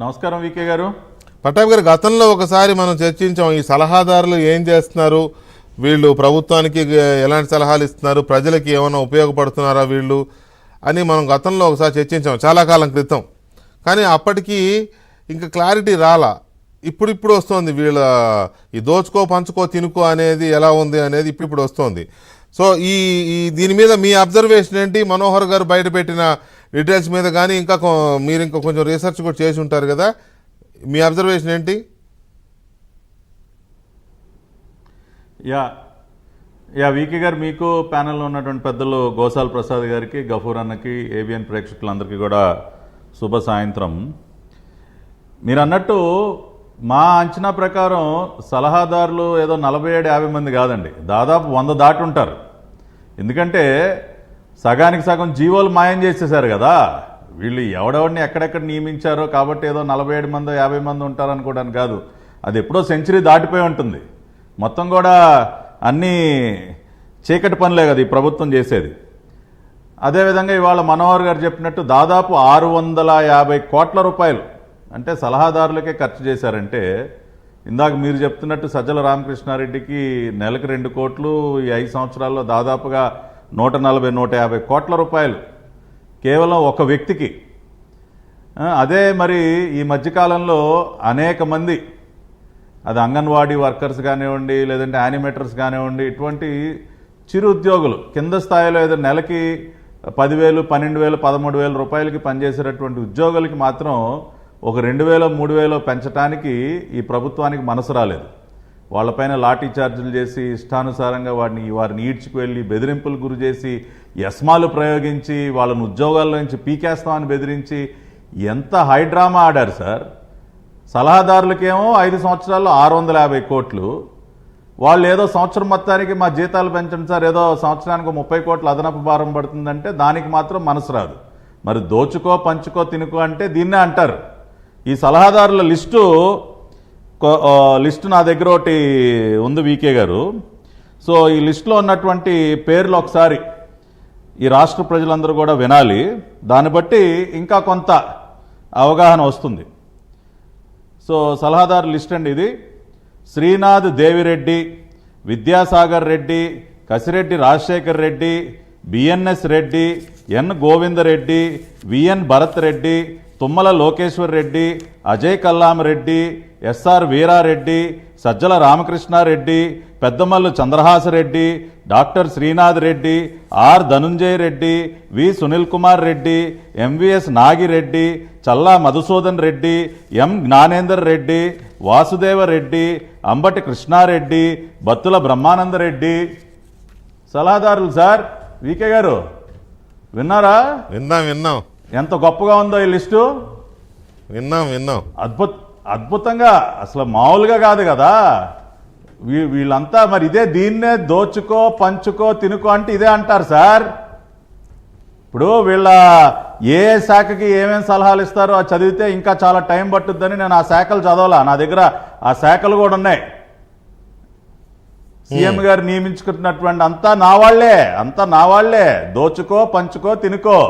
నమస్కారం వికే గారు. పట్టాభి గారు, గతంలో ఒకసారి మనం చర్చించాం ఈ సలహాదారులు ఏం చేస్తున్నారు, వీళ్ళు ప్రభుత్వానికి ఎలాంటి సలహాలు ఇస్తున్నారు, ప్రజలకి ఏమైనా ఉపయోగపడుతున్నారా వీళ్ళు అని మనం గతంలో ఒకసారి చర్చించాం చాలా కాలం క్రితం. కానీ అప్పటికి ఇంకా క్లారిటీ రాలా. ఇప్పుడు వస్తుంది వీళ్ళ ఈ దోచుకో పంచుకో తినుకో అనేది ఎలా ఉంది అనేది ఇప్పుడు వస్తుంది. సో ఈ దీని మీద మీ అబ్జర్వేషన్ ఏంటి? మనోహర్ గారు బయట పెట్టిన డీటెయిల్స్ మీద కానీ మీరు ఇంకా కొంచెం రీసెర్చ్ కూడా చేసి ఉంటారు కదా, మీ అబ్జర్వేషన్ ఏంటి? వికే గారు, మీకు ప్యానెల్లో ఉన్నటువంటి పెద్దలు గోసాల ప్రసాద్ గారికి, గఫూర్ అన్నకి, ఏబిఎన్ ప్రేక్షకులందరికీ కూడా శుభ సాయంత్రం. మీరు అన్నట్టు మా అంచనా ప్రకారం సలహాదారులు ఏదో 47-50 మంది కాదండి, దాదాపు 100 దాటి ఉంటారు. ఎందుకంటే సగానికి సగం జీవోలు మాయం చేసేశారు కదా. వీళ్ళు ఎవడెవడిని ఎక్కడెక్కడ నియమించారో కాబట్టి ఏదో 47 మందో 50 మంది ఉంటారనుకోవడానికి కాదు, అది ఎప్పుడో సెంచరీ దాటిపోయి ఉంటుంది. మొత్తం కూడా అన్నీ చీకటి పనులే కదా ఈ ప్రభుత్వం చేసేది. అదేవిధంగా ఇవాళ మనోహర్ గారు చెప్పినట్టు దాదాపు 650 కోట్ల రూపాయలు అంటే సలహాదారులకే ఖర్చు చేశారంటే, ఇందాక మీరు చెప్తున్నట్టు సజ్జల రామకృష్ణారెడ్డికి నెలకు 2 కోట్లు, ఈ 5 సంవత్సరాల్లో దాదాపుగా 140-150 కోట్ల రూపాయలు కేవలం ఒక వ్యక్తికి. అదే మరి ఈ మధ్యకాలంలో అనేక మంది, అది అంగన్వాడీ వర్కర్స్ కానివ్వండి, లేదంటే యానిమేటర్స్ కానివ్వండి, ఇటువంటి చిరు ఉద్యోగులు కింద స్థాయిలో ఏదో నెలకి 10,000, 12,000, 13,000 రూపాయలకి పనిచేసేటటువంటి ఉద్యోగులకి మాత్రం ఒక 2,000, 3,000 పెంచడానికి ఈ ప్రభుత్వానికి మనసు రాలేదు. వాళ్ళపైన లాఠీ చార్జీలు చేసి ఇష్టానుసారంగా వారిని ఈడ్చుకు వెళ్ళి బెదిరింపులు గురి చేసి యస్మాలు ప్రయోగించి వాళ్ళని ఉద్యోగాల్లో నుంచి పీకేస్తామని బెదిరించి ఎంత హైడ్రామా ఆడారు సార్. సలహాదారులకేమో 5 సంవత్సరాల్లో 650 కోట్లు, వాళ్ళు ఏదో సంవత్సరం మొత్తానికి మా జీతాలు పెంచండి సార్, ఏదో సంవత్సరానికి 30 కోట్లు అదనపు భారం పడుతుందంటే దానికి మాత్రం మనసు రాదు. మరి దోచుకో పంచుకో తినుకో అంటే దీన్నే అంటారు. ఈ సలహాదారుల లిస్టు నా దగ్గర ఒకటి ఉంది వికే గారు. సో ఈ లిస్టులో ఉన్నటువంటి పేర్లు ఒకసారి ఈ రాష్ట్ర ప్రజలందరూ కూడా వినాలి, దాన్ని బట్టి ఇంకా కొంత అవగాహన వస్తుంది. సో సలహాదారు లిస్ట్ అండి ఇది: Srinath Devireddy, Vidyasagar Reddy, Kasireddy Rajasekhar Reddy, BNS Reddy, N Govindareddy, VN Bharat Reddy, Tummala Lokeswar Reddy, Ajay Kallamareddy, SR Veerareddy, Sajjala Ramakrishnareddy, Peddamallu Chandrahasareddy, doctor Srinath Reddy, R Dhanunjaya Reddy, V Sunil Kumar Reddy, MVS Nagireddy, Challa Madhusudan Reddy, M Gnanender Reddy, Vasudeva Reddy, Ambati Krishnareddy, Battula Brahmanandareddy సలహాదారులు. సార్ వికే గారు విన్నారా? విన్నాం. ఎంత గొప్పగా ఉందో ఈ లిస్టు. విన్నాం. అద్భుతంగా, అసలు మామూలుగా కాదు కదా. వీళ్ళంతా మరి దీన్నే దోచుకో పంచుకో తినుకో అంటే ఇదే అంటారు సార్. ఇప్పుడు వీళ్ళ ఏ శాఖకి ఏమేమి సలహాలు ఇస్తారో అది చదివితే ఇంకా చాలా టైం పట్టుద్దని నేను ఆ శాఖలు చదవాలా. నా దగ్గర ఆ శాఖలు కూడా ఉన్నాయి. సీఎం గారు నియమించుకున్నటువంటి అంతా నా వాళ్లే, దోచుకో పంచుకో తినుకో.